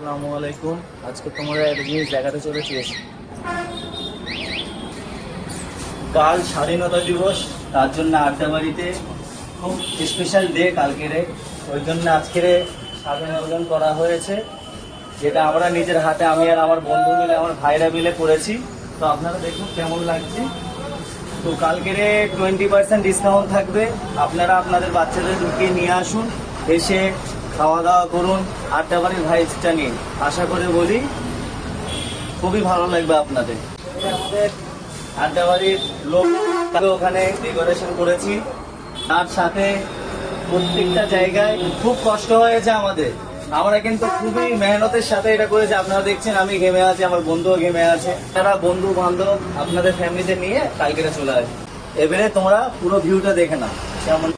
আসসালামু আলাইকুম। আজকে তোমরা একটা জিনিস দেখাতে চলেছি। কাল স্বাধীনতা দিবস, তার জন্য আড্ডাবাড়িতে খুব স্পেশাল ডে কালকের, ওই জন্য আজকের স্বাধীন আয়োজন করা হয়েছে, যেটা আমরা নিজের হাতে আমি আর আমার বন্ধু মিলে, আমার ভাইরা মিলে করেছি। তো আপনারা দেখুন কেমন লাগছে। তো কালকের 20% ডিসকাউন্ট থাকবে, আপনারা আপনাদের বাচ্চাদের ঢুকিয়ে নিয়ে আসুন, এসে খাওয়া দাওয়া করুন আড্ডাবাড়ির ভাইবসটা নিয়ে। আশা করে বলি খুবই ভালো লাগবে আপনাদের। আমাদের আড্ডাবাড়ির লোক ওখানে ডেকোরেশন করেছি, তার সাথে প্রত্যেকটা জায়গায় খুব কষ্ট হয়েছে আমাদের। আমরা কিন্তু খুবই মেহনতের সাথে এটা করেছি। আপনারা দেখছেন আমি ঘেমে আছি, আমার বন্ধুও ঘেমে আছে। তারা বন্ধু বান্ধব আপনাদের ফ্যামিলিতে নিয়ে কালকে চলে আসবে। এবারে তোমরা পুরো ভিউটা দেখে নাও কেমন।